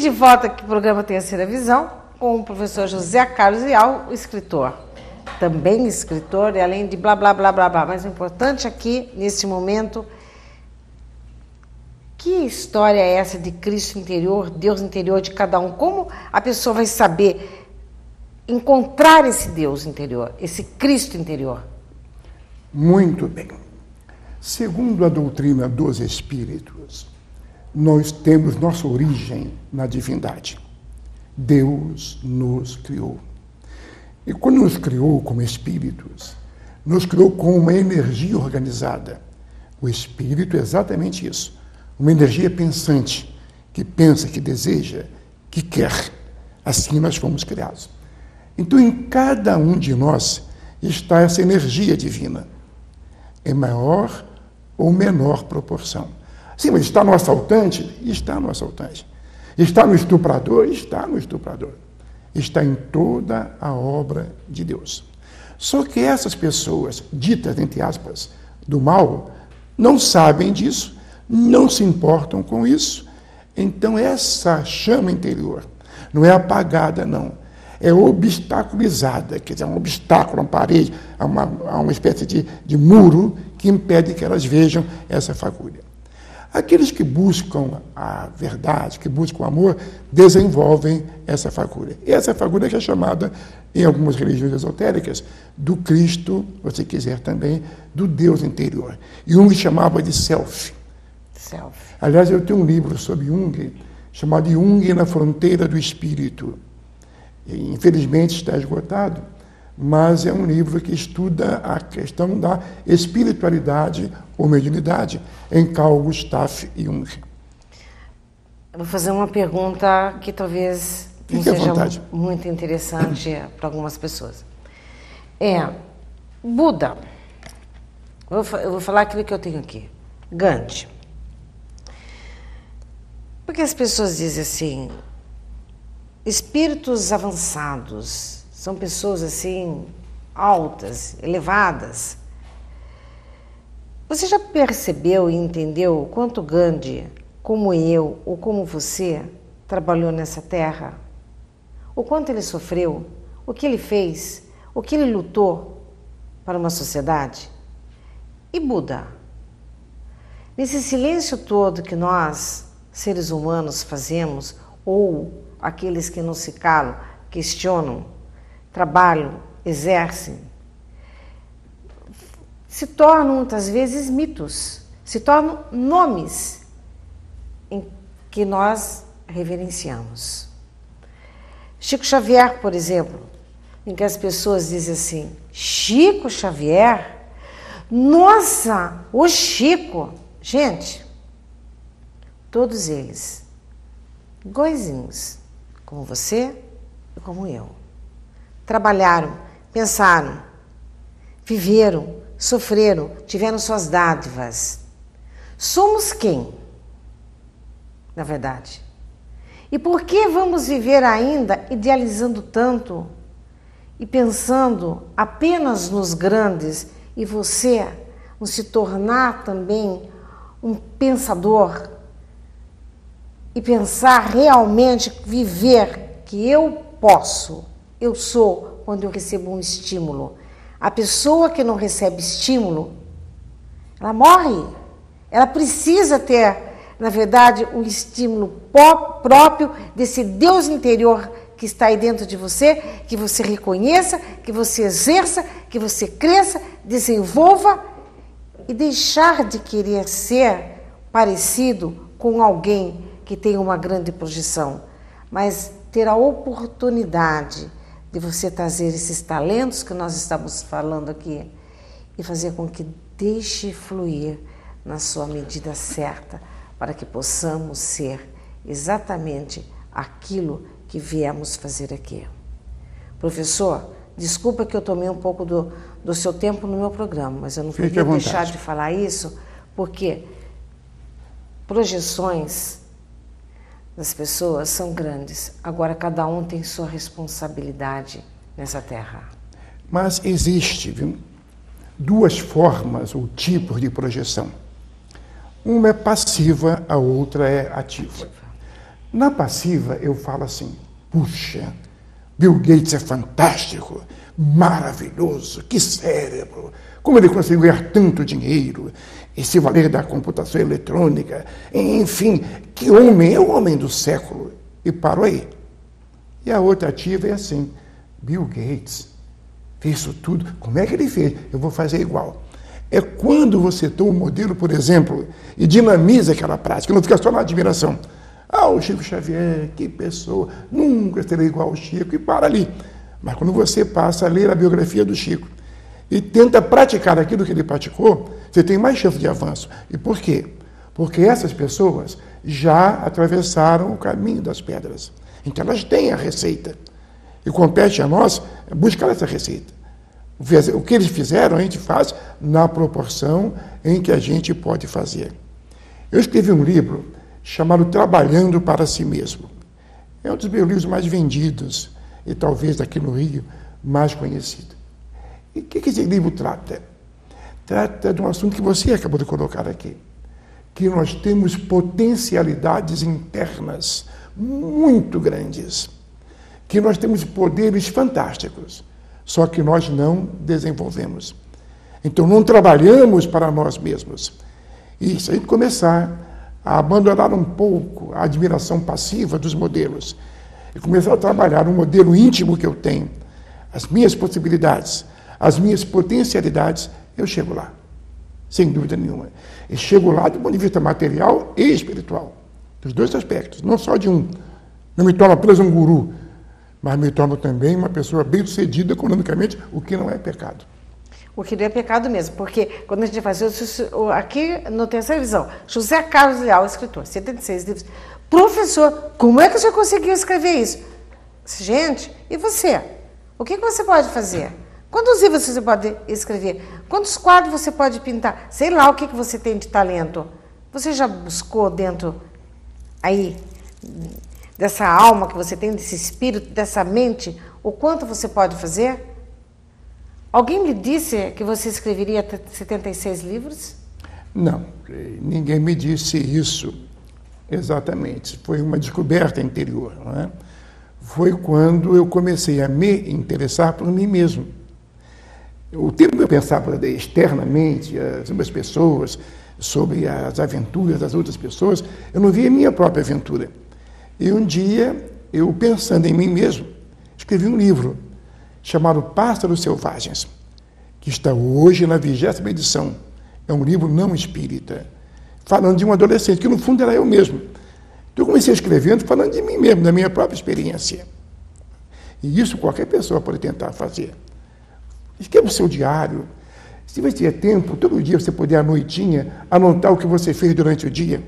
de volta aqui no programa Terceira Visão, com o professor José Carlos Leal, o escritor. Também escritor, e além de blá, blá, blá, blá, blá. Mas o importante aqui, nesse momento, que história é essa de Cristo interior, Deus interior de cada um? Como a pessoa vai saber encontrar esse Deus interior, esse Cristo interior? Muito bem. Segundo a doutrina dos Espíritos, nós temos nossa origem na divindade. Deus nos criou. E quando nos criou como espíritos, nos criou com uma energia organizada. O espírito é exatamente isso. Uma energia pensante, que pensa, que deseja, que quer. Assim nós fomos criados. Então, em cada um de nós está essa energia divina, em maior ou menor proporção. Sim, mas está no assaltante? Está no assaltante. Está no estuprador? Está no estuprador. Está em toda a obra de Deus. Só que essas pessoas, ditas, entre aspas, do mal, não sabem disso, não se importam com isso. Então, essa chama interior não é apagada, não. É obstaculizada, quer dizer, um obstáculo, uma parede, uma espécie de muro que impede que elas vejam essa fagulha. Aqueles que buscam a verdade, que buscam o amor, desenvolvem essa fagulha. E essa fagulha que é chamada, em algumas religiões esotéricas, do Cristo, se você quiser também, do Deus interior. Jung chamava de self. Aliás, eu tenho um livro sobre Jung, chamado Jung na Fronteira do Espírito. Infelizmente está esgotado, mas é um livro que estuda a questão da espiritualidade ou mediunidade em Carl Gustav Jung. Eu vou fazer uma pergunta que talvez não seja muito interessante para algumas pessoas. Buda, eu vou falar aquilo que eu tenho aqui, Gandhi. Porque as pessoas dizem assim, espíritos avançados, são pessoas assim, altas, elevadas. Você já percebeu e entendeu o quanto Gandhi, como eu ou como você, trabalhou nessa terra? O quanto ele sofreu? O que ele fez? O que ele lutou para uma sociedade? E Buda? Nesse silêncio todo que nós, seres humanos, fazemos, ou aqueles que não se calam, questionam, trabalham, exercem, se tornam muitas vezes mitos, se tornam nomes em que nós reverenciamos. Chico Xavier, por exemplo, em que as pessoas dizem assim, Chico Xavier? Nossa, o Chico! Gente, todos eles, iguaizinhos, como você e como eu. Trabalharam, pensaram, viveram, sofreram, tiveram suas dádivas. Somos quem, na verdade? E por que vamos viver ainda idealizando tanto e pensando apenas nos grandes e você não se tornar também um pensador e pensar realmente, viver que eu posso, eu sou, quando eu recebo um estímulo. A pessoa que não recebe estímulo, ela morre. Ela precisa ter, na verdade, um estímulo próprio desse Deus interior que está aí dentro de você, que você reconheça, que você exerça, que você cresça, desenvolva e deixar de querer ser parecido com alguém que tem uma grande projeção, mas ter a oportunidade de você trazer esses talentos que nós estamos falando aqui e fazer com que deixe fluir na sua medida certa, para que possamos ser exatamente aquilo que viemos fazer aqui. Professor, desculpa que eu tomei um pouco do seu tempo no meu programa, mas eu não podia deixar de falar isso, porque projeções das pessoas são grandes. Agora, cada um tem sua responsabilidade nessa terra. Mas existe, viu, duas formas ou tipos de projeção. Uma é passiva, a outra é ativa. Na passiva, eu falo assim, puxa, Bill Gates é fantástico, maravilhoso, que cérebro, como ele conseguiu ganhar tanto dinheiro, e se valer da computação eletrônica, enfim, que homem, é o homem do século. E paro aí. E a outra ativa é assim, Bill Gates fez isso tudo, como é que ele fez? Eu vou fazer igual. É quando você toma um modelo, por exemplo, e dinamiza aquela prática, não fica só na admiração. Ah, o Chico Xavier, que pessoa, nunca será igual ao Chico, e para ali. Mas quando você passa a ler a biografia do Chico e tenta praticar aquilo que ele praticou, você tem mais chance de avanço. E por quê? Porque essas pessoas já atravessaram o caminho das pedras. Então elas têm a receita. E compete a nós buscar essa receita. O que eles fizeram, a gente faz na proporção em que a gente pode fazer. Eu escrevi um livro chamado Trabalhando para Si Mesmo. É um dos meus livros mais vendidos e talvez aqui no Rio mais conhecido. E o que esse livro trata? Trata de um assunto que você acabou de colocar aqui, que nós temos potencialidades internas muito grandes, que nós temos poderes fantásticos, só que nós não desenvolvemos. Então não trabalhamos para nós mesmos. E se a gente começar a abandonar um pouco a admiração passiva dos modelos e começar a trabalhar um modelo íntimo que eu tenho, as minhas possibilidades, as minhas potencialidades, eu chego lá, sem dúvida nenhuma. E chego lá do ponto de vista material e espiritual, dos dois aspectos, não só de um. Não me torno apenas um guru, mas me torno também uma pessoa bem-sucedida economicamente, o que não é pecado. O que não é pecado mesmo, porque quando a gente faz aqui no Terceira Visão, José Carlos Leal, escritor, 76 livros, professor, como é que você conseguiu escrever isso? Gente, e você? O que você pode fazer? Quantos livros você pode escrever? Quantos quadros você pode pintar? Sei lá o que você tem de talento. Você já buscou dentro aí dessa alma que você tem, desse espírito, dessa mente, o quanto você pode fazer? Alguém lhe disse que você escreveria 76 livros? Não, ninguém me disse isso exatamente. Foi uma descoberta interior, não é? Foi quando eu comecei a me interessar por mim mesmo. O tempo que eu pensava externamente sobre as pessoas, sobre as aventuras das outras pessoas, eu não via a minha própria aventura. E um dia, eu pensando em mim mesmo, escrevi um livro chamado Pássaros Selvagens, que está hoje na 20ª edição. É um livro não espírita, falando de um adolescente, que no fundo era eu mesmo. Então eu comecei escrevendo, falando de mim mesmo, da minha própria experiência. E isso qualquer pessoa pode tentar fazer. Escreva o seu diário. Se você tiver tempo, todo dia você puder, à noitinha, anotar o que você fez durante o dia.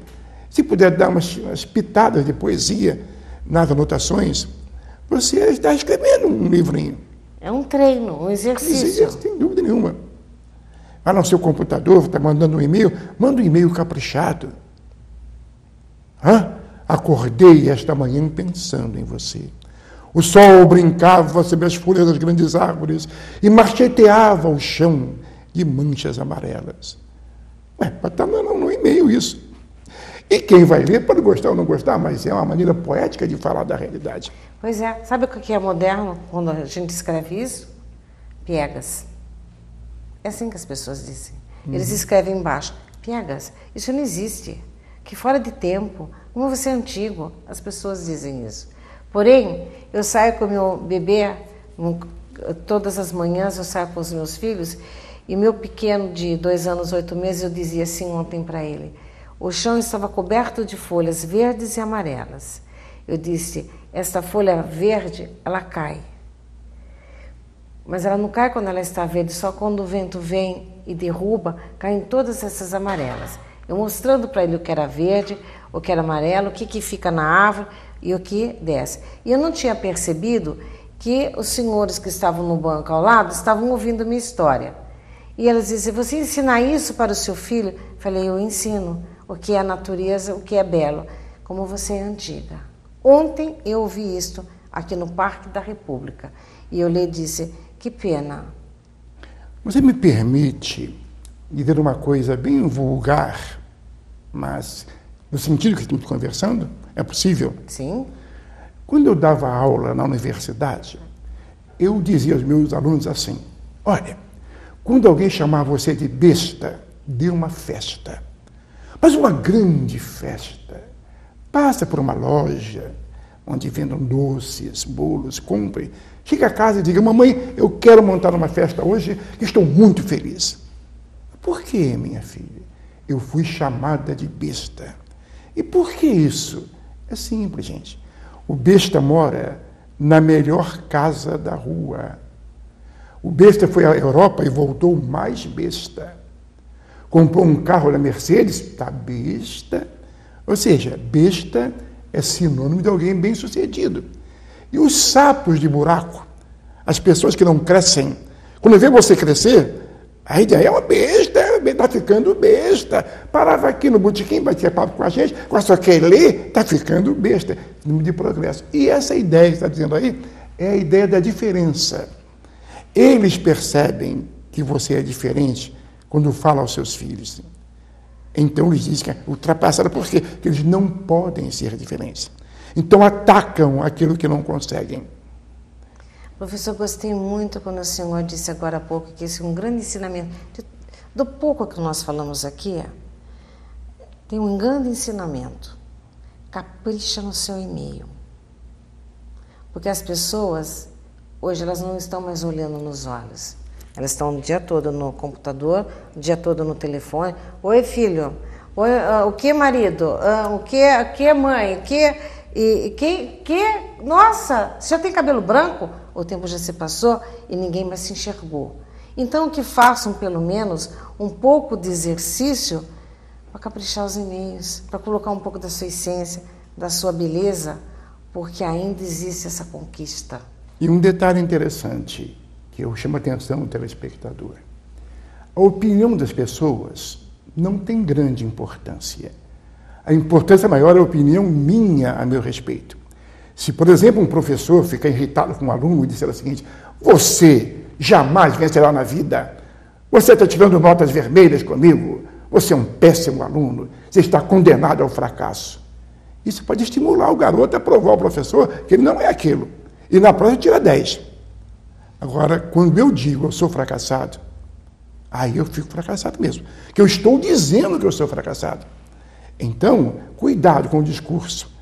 Se puder dar umas pitadas de poesia nas anotações, você está escrevendo um livrinho. É um treino, um exercício. Sem dúvida nenhuma. Vai no seu computador, está mandando um e-mail, manda um e-mail caprichado. Acordei esta manhã pensando em você. O sol brincava sobre as folhas das grandes árvores e marcheteava o chão de manchas amarelas. Pode estar no e-mail isso. E quem vai ler pode gostar ou não gostar, mas é uma maneira poética de falar da realidade. Pois é. Sabe o que é moderno quando a gente escreve isso? Piegas. É assim que as pessoas dizem. Eles escrevem embaixo. Piegas. Isso não existe. Que fora de tempo. Como você é antigo. As pessoas dizem isso. Porém, eu saio com o meu bebê, todas as manhãs eu saio com os meus filhos, e meu pequeno de 2 anos, 8 meses, eu dizia assim ontem para ele. O chão estava coberto de folhas verdes e amarelas. Eu disse, esta folha verde, ela cai. Mas ela não cai quando ela está verde, só quando o vento vem e derruba, caem todas essas amarelas. Eu mostrando para ele o que era verde, o que era amarelo, o que fica na árvore e o que desce. E eu não tinha percebido que os senhores que estavam no banco ao lado estavam ouvindo minha história. E elas diziam, você ensina isso para o seu filho? Eu falei, eu ensino o que é a natureza, o que é belo, como você é antiga. Ontem eu ouvi isto aqui no Parque da República. E eu lhe disse, que pena. Você me permite dizer uma coisa bem vulgar, mas no sentido que estamos conversando? É possível? Sim. Quando eu dava aula na universidade, eu dizia aos meus alunos assim: olha, quando alguém chamar você de besta, dê uma festa. Mas uma grande festa. Passa por uma loja onde vendam doces, bolos, compre. Chega a casa e diga: mamãe, eu quero montar uma festa hoje, estou muito feliz. Por quê, minha filha? Eu fui chamada de besta. E por que isso? É simples, gente. O besta mora na melhor casa da rua. O besta foi à Europa e voltou mais besta. Comprou um carro da Mercedes, está besta. Ou seja, besta é sinônimo de alguém bem-sucedido. E os sapos de buraco, as pessoas que não crescem, quando vê você crescer, aí já é uma besta, está ficando besta. Parava aqui no botequim, batia papo com a gente, só quer ler, está ficando besta. Número de progresso. E essa ideia que está dizendo aí é a ideia da diferença. Eles percebem que você é diferente quando fala aos seus filhos. Então eles dizem que é ultrapassado, por quê? Porque eles não podem ser diferentes. Então atacam aquilo que não conseguem. Professor, gostei muito quando o senhor disse agora há pouco que esse é um grande ensinamento. Do pouco que nós falamos aqui, tem um grande ensinamento. Capricha no seu e-mail. Porque as pessoas, hoje, elas não estão mais olhando nos olhos. Elas estão o dia todo no computador, o dia todo no telefone. Oi, filho. Oi, o que, marido? O que, mãe? O que? Nossa, você já tem cabelo branco? O tempo já se passou e ninguém mais se enxergou. Então, que façam, pelo menos, um pouco de exercício para caprichar os e-mails, para colocar um pouco da sua essência, da sua beleza, porque ainda existe essa conquista. E um detalhe interessante, que eu chamo a atenção do telespectador. A opinião das pessoas não tem grande importância. A importância maior é a opinião minha a meu respeito. Se, por exemplo, um professor ficar irritado com um aluno e disser o seguinte: você jamais vencerá na vida, você está tirando notas vermelhas comigo, você é um péssimo aluno, você está condenado ao fracasso. Isso pode estimular o garoto a provar ao professor que ele não é aquilo. E na prova ele tira 10. Agora, quando eu digo eu sou fracassado, aí eu fico fracassado mesmo. Que eu estou dizendo que eu sou fracassado. Então, cuidado com o discurso.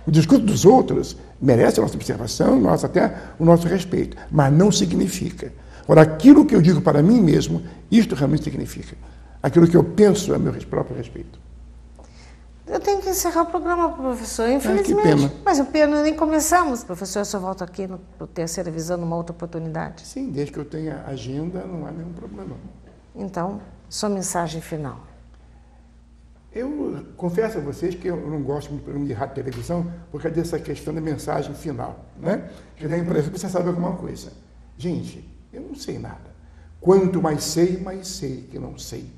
O discurso dos outros merece a nossa observação, até o nosso respeito, mas não significa. Agora, aquilo que eu digo para mim mesmo, isto realmente significa. Aquilo que eu penso a meu próprio respeito. Eu tenho que encerrar o programa, professor, infelizmente. Que pena. Mas o pena nem começamos. Professor, eu só volto aqui no terceira visão, numa outra oportunidade. Sim, desde que eu tenha agenda, não há nenhum problema. Então, sua mensagem final. Eu confesso a vocês que eu não gosto muito do programa de rádio e televisão por causa dessa questão da mensagem final, né? Que dá a impressão que você sabe alguma coisa. Gente, eu não sei nada. Quanto mais sei que não sei.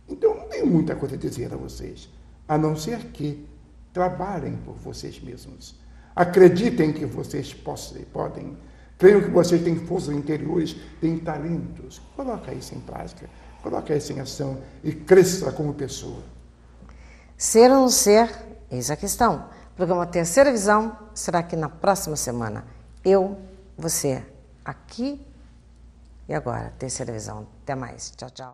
Então, não tenho muita coisa a dizer a vocês, a não ser que trabalhem por vocês mesmos. Acreditem que vocês podem. Creiam que vocês têm forças interiores, têm talentos. Coloca isso em prática, coloca isso em ação e cresça como pessoa. Ser ou não ser, eis a questão. O programa Terceira Visão será aqui na próxima semana. Eu, você, aqui e agora. Terceira Visão. Até mais. Tchau, tchau.